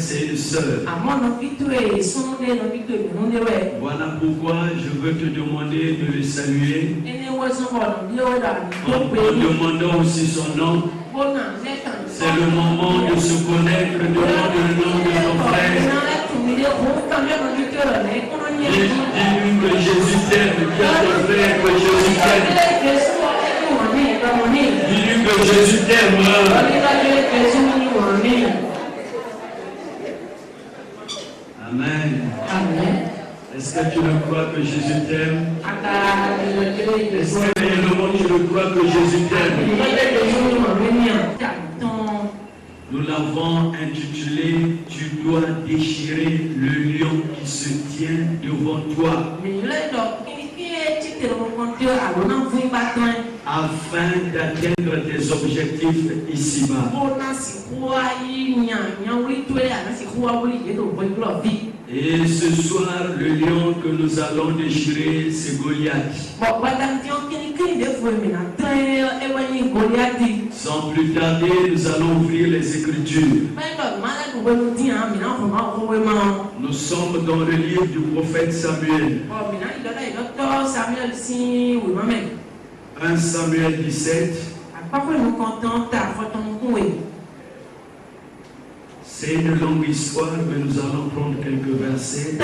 c'est une sœur. Voilà pourquoi je veux te demander de le saluer en demandant aussi son nom. C'est le moment de se connaître, de demander le nom de nos frères. Dis-lui que Jésus t'aime, dis à ton frère que Jésus t'aime. Dis-lui que Jésus t'aime. Amen. Amen. Est-ce que tu le crois que Jésus t'aime? Est-ce que réellement tu le crois que Jésus t'aime? Nous l'avons intitulé « Tu dois déchirer le lion qui se tient devant toi » afin d'atteindre tes objectifs ici-bas. Et ce soir, le lion que nous allons déchirer, c'est Goliath. Sans plus tarder, nous allons ouvrir les Écritures. Nous sommes dans le livre du prophète Samuel. 1 Samuel 17. C'est une longue histoire, mais nous allons prendre quelques versets.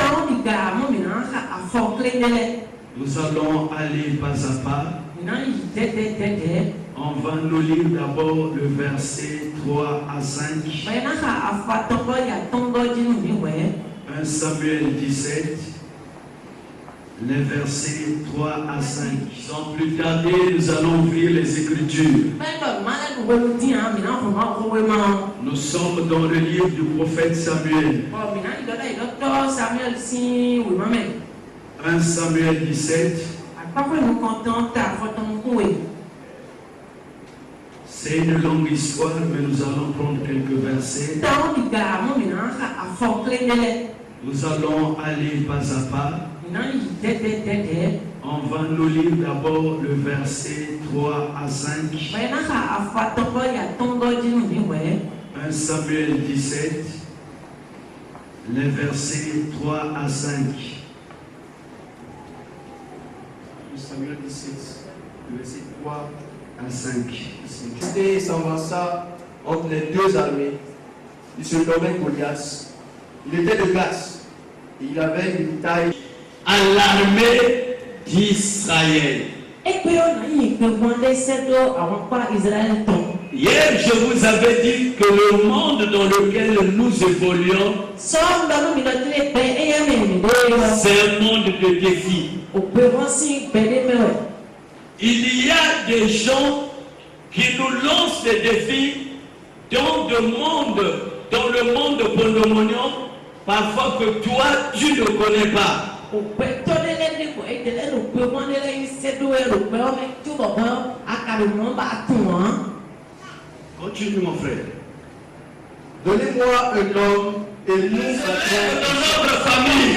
Nous allons aller pas à pas. On va nous lire d'abord le verset 3 à 5. 1 Samuel 17, les versets 3 à 5. Sans plus tarder, nous allons ouvrir les Écritures. Nous sommes dans le livre du prophète Samuel. 1 Samuel 17. C'est une longue histoire, mais nous allons prendre quelques versets. Nous allons aller pas à pas. On va nous lire d'abord le verset 3 à 5. 1 Samuel 17, les versets 3 à 5. Samuel 17, le verset 3 à 5. Il s'avança entre les deux armées. Il se nommait Goliath. Il était de glace. Et il avait une taille à l'armée d'Israël. Hier, je vous avais dit que le monde dans lequel nous évoluons, c'est un monde de défis. Il y a des gens qui nous lancent des défis dans le monde ponomonion, parfois que toi, tu ne connais pas. Continue mon frère. Donnez-moi un homme et nous dans notre famille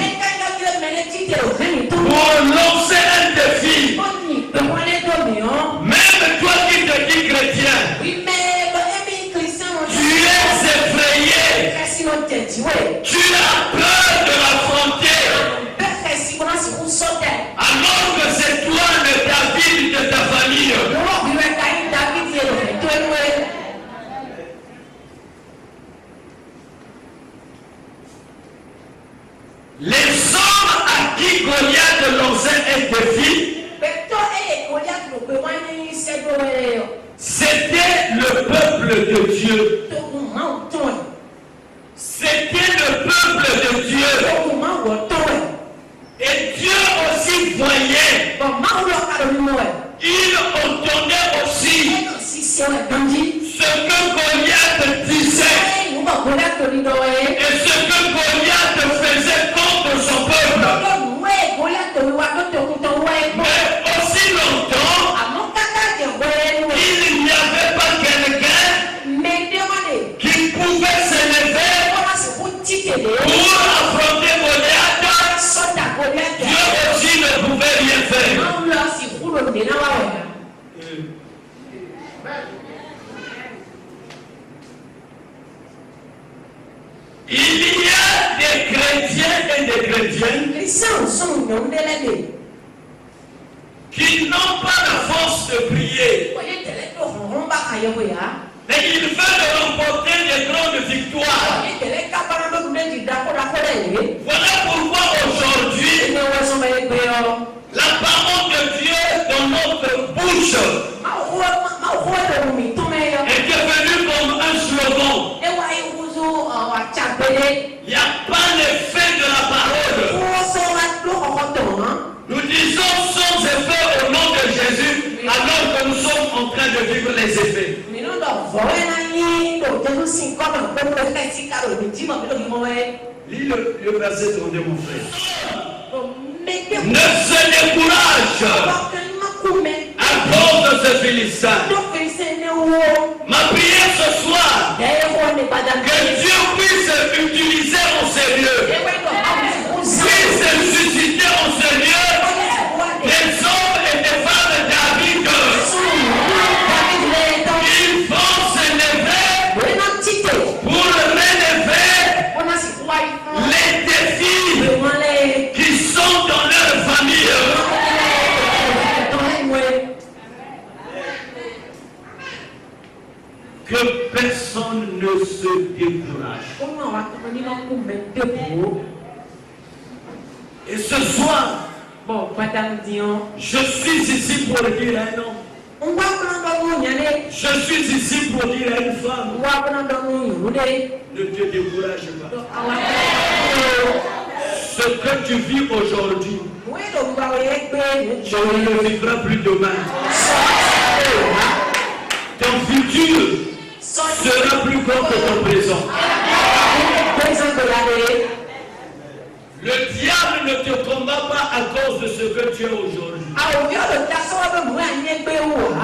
pour lancer un défi. Même toi qui te dis chrétien, tu es effrayé. Tu as peur de l'affronter. Alors que c'est toi le David de ta famille. Les hommes à qui Goliath lançait un défi, c'était le peuple de Dieu. C'était le peuple de Dieu. Et Dieu aussi voyait. Il entendait aussi ce que Goliath disait. Et ce que Goliath faisait contre son peuple. Mais aussi longtemps, il n'y avait pas quelqu'un qui pouvait s'élever pour affronter Goliath. Dieu aussi ne pouvait rien faire. Il et des chrétiennes qui n'ont pas la force de prier, mais ils veulent remporter des grandes victoires. Voilà pourquoi aujourd'hui, la parole de Dieu dans notre bouche est devenue comme un slogan. Il n'y a pas l'effet de la parole. Nous disons sans effet au nom de Jésus, alors que nous sommes en train de vivre les effets. Lis le verset 32, mon frère. Ne se décourage à cause de ce Philistin. Ma prière ce soir, que Dieu puisse utiliser en ces lieux, puisse susciter en ces lieux des hommes et des femmes David. Ils vont s'élever pour relever les défis qui sont dans leur famille. Que personne ne se décourage. Et ce soir, je suis ici pour dire à un homme. Je suis ici pour dire à une femme. Ne te décourage pas. Ce que tu vis aujourd'hui, tu ne le vivras plus demain. Ton futur sera plus grand que ton présent. Le diable ne te combat pas à cause de ce que tu es aujourd'hui.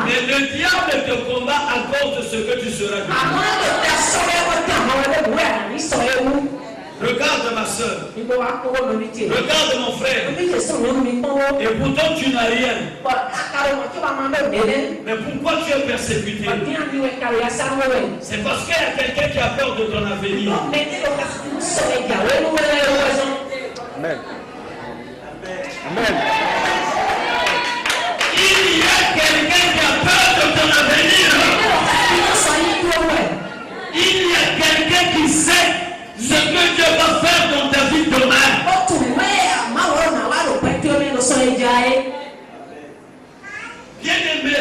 Mais le diable te combat à cause de ce que tu seras demain. Regarde ma soeur. Regarde mon frère. Et pourtant tu n'as rien. Mais pourquoi tu es persécuté? C'est parce qu'il y a quelqu'un qui a peur de ton avenir. Amen. Amen. Il y a quelqu'un qui a peur de ton avenir. Il y a quelqu'un qui sait ce que Dieu va faire dans ta vie demain. Bien aimé,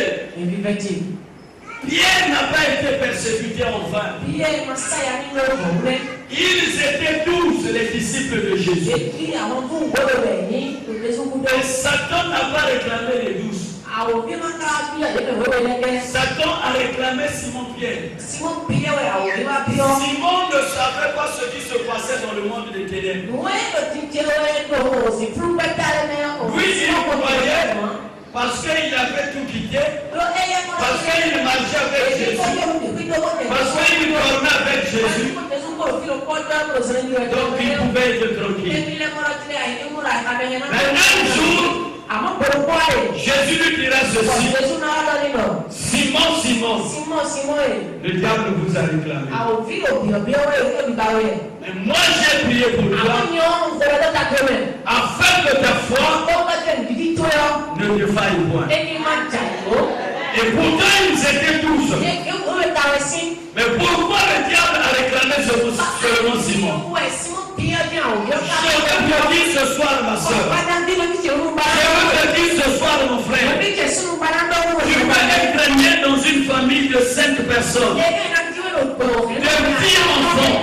Pierre n'a pas été persécuté en vain. Ils étaient tous les disciples de Jésus. Et Satan n'a pas réclamé les 12. Satan a réclamé Simon-Pierre. Simon ne savait pas ce qui se passait dans le monde des ténèbres. Oui, il croyait parce qu'il avait tout quitté, parce qu'il marchait avec Jésus, parce qu'il dormait avec Jésus. Donc il pouvait être tranquille. Mais un jour, Jésus lui dira ceci: Simon, Simon, le diable vous a réclamé. Mais moi j'ai prié pour toi, afin que ta foi ne te faille point. Et pourtant ils étaient tous. Mais pourquoi le diable a réclamé seulement Simon? Je veux te dire ce soir, ma soeur. Je veux te dire ce soir, mon frère. Tu peux être chrétien dans une famille de 5 personnes, de 10 enfants.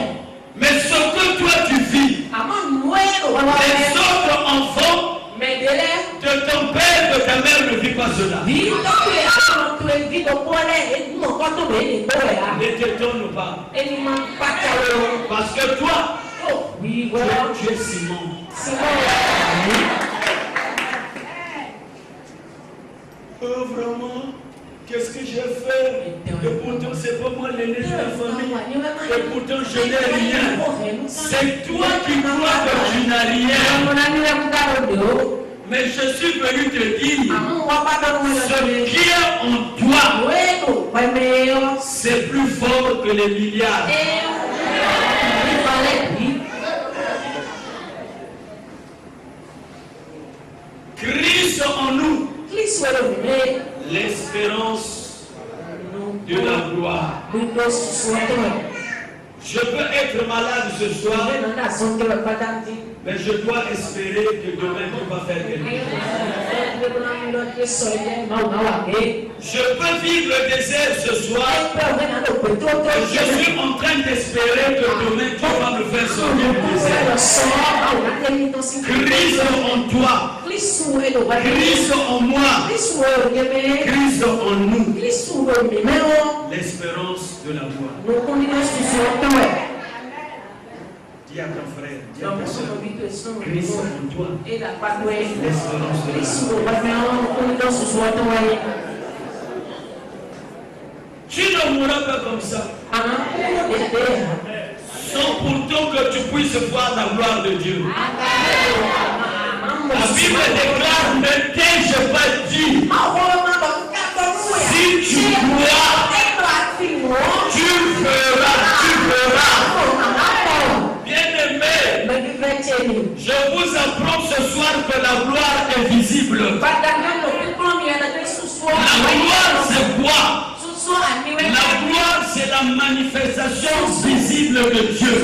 Mais ce que toi tu vis, les autres enfants de ton père, de ta mère ne vivent pas cela. Ne t'étonne pas. Parce que toi, tu es Simon. Oh vraiment, qu'est-ce que j'ai fait? Et pourtant c'est pas moi l'aîné de la famille. Et pourtant je n'ai rien. C'est toi qui crois que tu n'as rien. Mais je suis venu te dire, ce qui est en toi, c'est plus fort que les milliards. l'espérance de la gloire. Je peux être malade ce soir, mais je dois espérer que demain tu vas faire quelque chose. Je peux vivre le désert ce soir, mais je suis en train d'espérer que demain tu vas me faire sortir du désert. Christ en toi, Christ en moi, Christ en nous, l'espérance de la gloire. Dis à ton frère, dis à ta soeur, Christ en toi, l'espérance de la gloire. Tu ne mourras pas comme ça, sans pourtant que tu puisses voir la gloire de Dieu. La Bible déclare, ne t'ai-je pas dit, si tu crois, tu feras. Bien-aimé, je vous apprends ce soir que la gloire est visible. La gloire, c'est quoi? La gloire, c'est la manifestation visible de Dieu.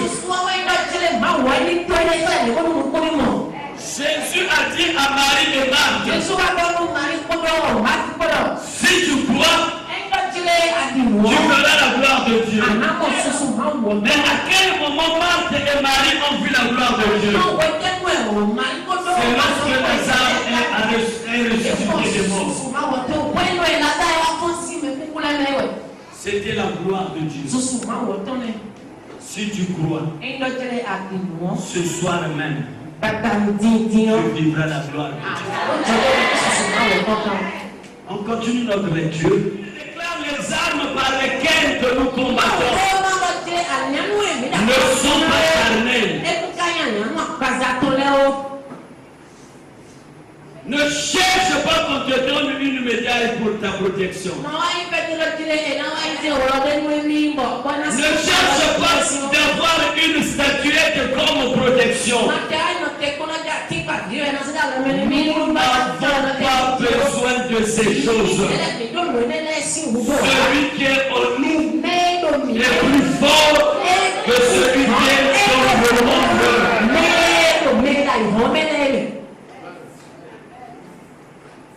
Jésus a dit à Marie et Marthe, si tu crois, tu verras la gloire de Dieu. Mais à quel moment Marthe et Marie ont vu la gloire de Dieu? C'est lorsque Lazare a ressuscité des morts. C'était la gloire de Dieu. Si tu crois, ce soir même, tu vivras la gloire de Dieu. On continue notre lecture. Déclare les armes par lesquelles que nous combattons ne sont pas charnelles. Ne cherche pas qu'on te donne une médaille pour ta protection. Ne cherche pas d'avoir une statuette comme protection. Nous n'avons pas besoin de ces choses. Celui qui est en nous est plus fort que celui qui est dans le monde.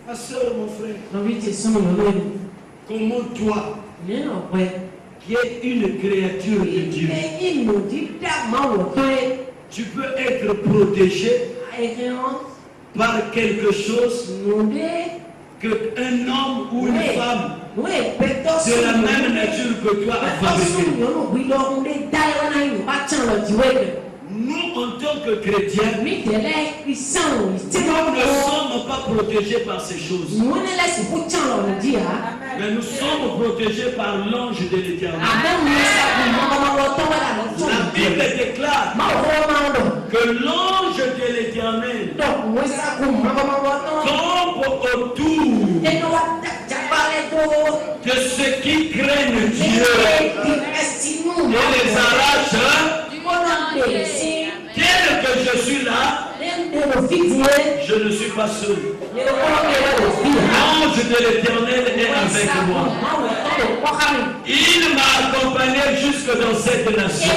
Ma soeur, mon frère, comment toi, qui es une créature de Dieu, tu peux être protégé par quelque chose qu'un homme ou une femme de la même nature que toi a fabriqué. Nous, en tant que chrétiens, nous ne sommes pas protégés par ces choses. Mais nous sommes protégés par l'ange de l'Éternel. La Bible déclare que l'ange de l'Éternel tombe autour de ceux qui craignent Dieu et les arrache. Tel que je suis là, je ne suis pas seul. L'ange de l'Éternel est avec moi. Il m'a accompagné jusque dans cette nation.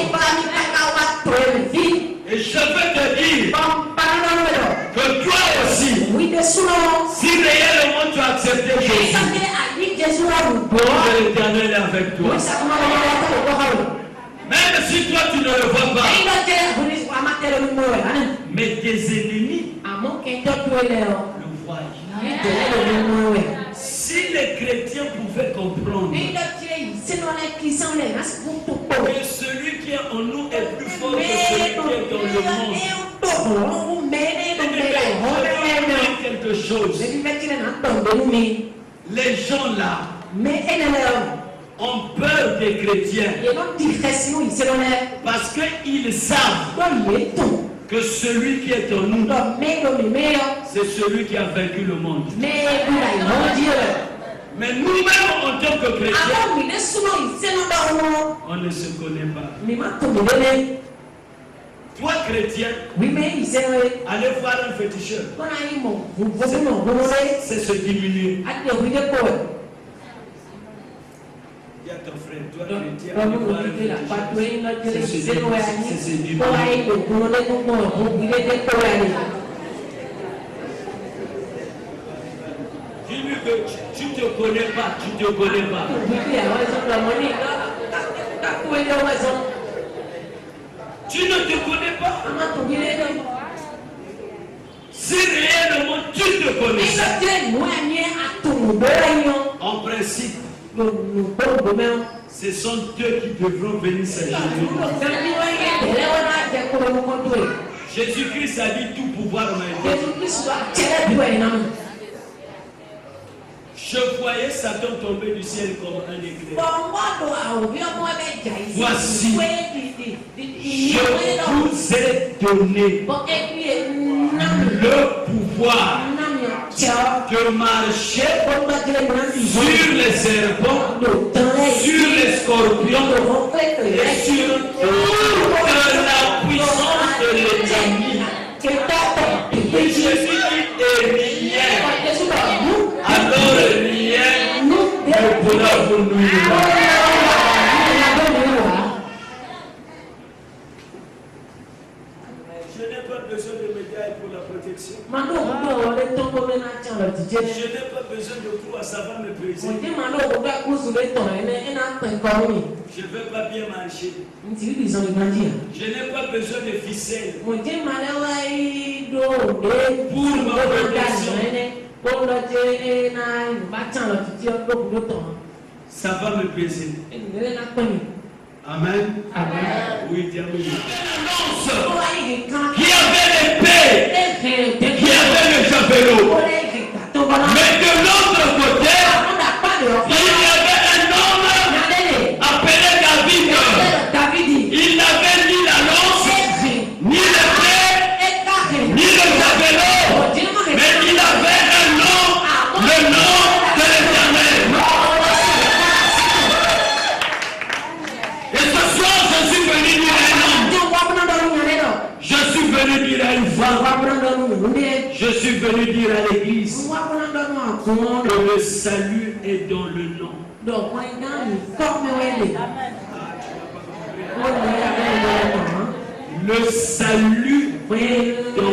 Et je veux te dire que toi aussi, si réellement tu as accepté Jésus, l'ange de l'Éternel est avec toi. Même si toi tu ne le vois pas, mais tes ennemis le voient. Si les chrétiens pouvaient comprendre que celui qui est en nous est plus fort que celui qui est dans le monde, quelque chose. Les gens là ont peur des chrétiens parce qu'ils savent que celui qui est en nous, c'est celui qui a vaincu le monde. Mais nous-mêmes, en tant que chrétiens, on ne se connaît pas. Toi, chrétien, allez voir un féticheur, c'est se diminuer. toi chrétien, on va c'est du mal. Dis-lui que tu ne te connais pas, tu ne te connais pas. Tu ne te connais pas. Si réellement tu te connaissais, en principe, ce sont eux qui devront venir s'agenouiller. Jésus-Christ a dit tout pouvoir m'a été. Je voyais Satan tomber du ciel comme un éclair. Voici, je vous ai donné le pouvoir de marcher sur les serpents, sur les scorpions et sur toute la puissance de l'ennemi. Et Jésus dit rien. Alors rien ne pourra vous nuire. Je n'ai pas besoin de médailles pour la protection. Je n'ai pas besoin de coups à savoir me briser. Je ne veux pas bien marcher. Je n'ai pas besoin de ficelles pour ma protection. Ça va me briser. Amen. Oui, terminé. Qui avait l'épée, qui avait le javelot. Mais de l'autre côté, il y avait un homme appelé David. Il n'avait ni la lance, ni l'épée, ni le javelot. Mais il avait un nom, le nom de l'Éternel. Et ce soir, je suis venu dire à un homme. Je suis venu dire à une femme. Je suis venu dire à l'église que le salut est dans le nom. Le salut est dans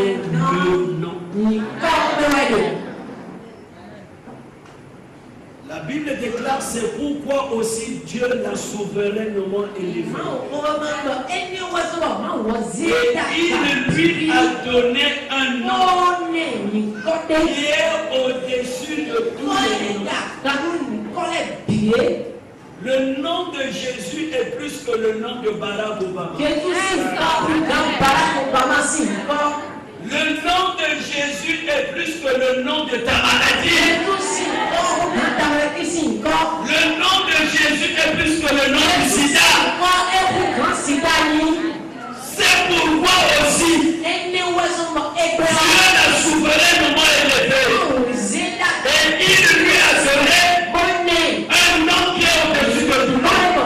le nom. La Bible déclare c'est pourquoi aussi Dieu l'a souverainement élevé. Et il lui a donné un nom qui est au-dessus de tous les noms. Le nom de Jésus est plus que le nom de Barack Obama. Le nom de Jésus est plus que le nom de ta maladie. Le nom de Jésus est plus que le nom du sida. C'est pourquoi aussi Dieu l'a souverainement élevé. Et il lui a donné un nom qui est au-dessus de tout le monde.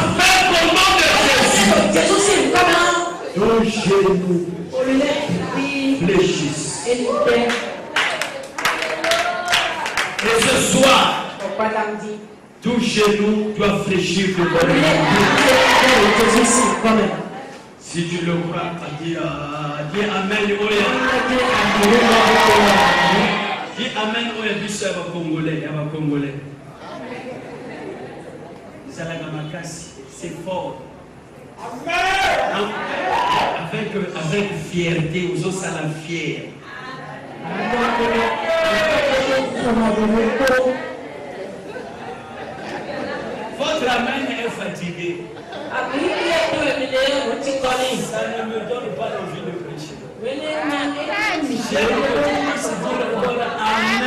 Afin qu'au nom de Jésus, nos genoux fléchissent. Et ce soir, tout genou doit fléchir pour toi. Si tu le crois, dis Amen. Dis Amen. Congolais. C'est fort. Avec fierté, aux autres, ça la fière. Votre amen est fatigué. Ça ne me donne pas l'envie de prêcher. J'ai commencé à dire amen.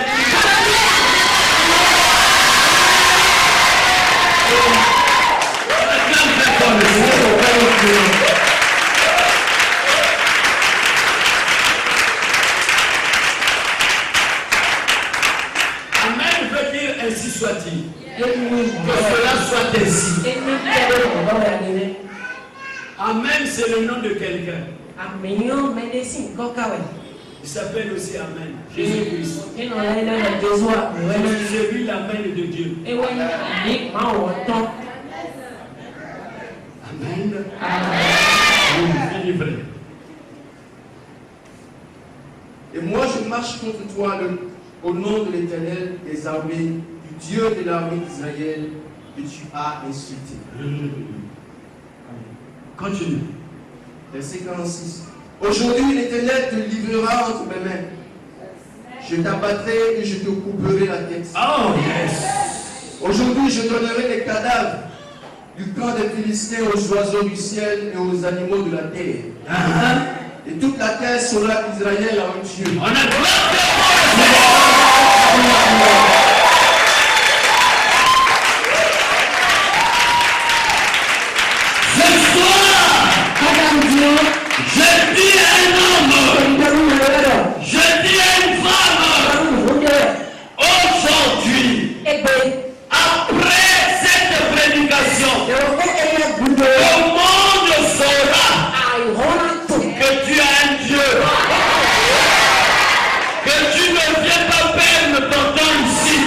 Amen veut dire ainsi soit-il. Que cela soit ainsi. Amen, c'est le nom de quelqu'un. Il s'appelle aussi Amen. Jésus-Christ. J'ai vu l'Amen de Dieu. Amen. Oui, et moi je marche contre toi au nom de l'Éternel des armées, du Dieu de l'armée d'Israël que tu as insulté. Continue. Verset 46. Aujourd'hui l'Éternel te livrera entre mes mains. Je t'abattrai et je te couperai la tête. Oh yes. Aujourd'hui je donnerai les cadavres du camp des Philistins aux oiseaux du ciel et aux animaux de la terre. Et toute la terre saura qu'Israël a un Dieu. On a ce soir, je dis à un homme, je dis à une femme, aujourd'hui, après cette prédication, le monde saura que tu as un Dieu, que tu ne viens pas perdre ton temps ici,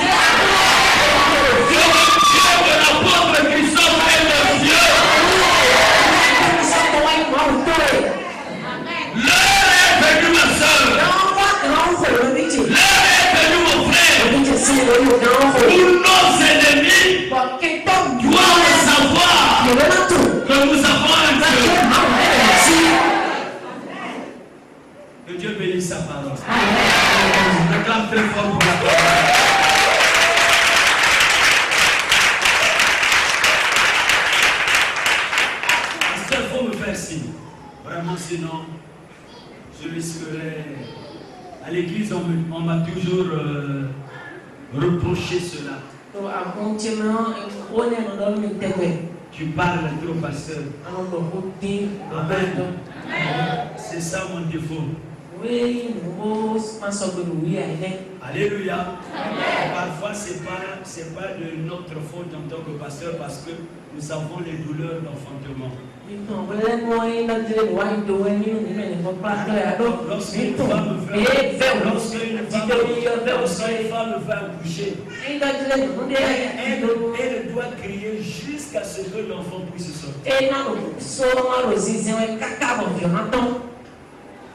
que le Dieu de l'apôtre Christophe est le Dieu. L'heure est venue, ma soeur. L'heure est venue, mon frère. Pour nos ennemis doivent savoir que nous avons un Dieu. Que Dieu bénisse sa parole. Acclame très fort pour la parole. Pasteur, il faut me faire signe. Vraiment, sinon, je risquerais. À l'église, on m'a toujours reproché cela. Tu parles trop, pasteur. Amen. C'est ça mon défaut. Alléluia. Parfois, c'est pas de notre faute en tant que pasteur parce que nous avons les douleurs d'enfantement. Lorsqu'une femme veut accoucher, elle doit crier jusqu'à ce que l'enfant puisse sortir.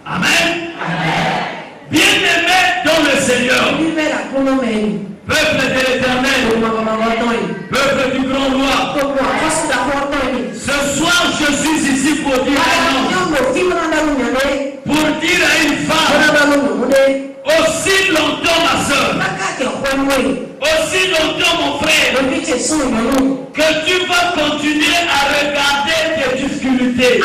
Amen. Bien-aimés dans le Seigneur, peuple de l'Éternel, peuple du grand roi, ce soir je suis ici pour dire à un homme, pour dire à une femme, aussi longtemps ma soeur, aussi longtemps mon frère, que tu vas continuer à regarder tes difficultés,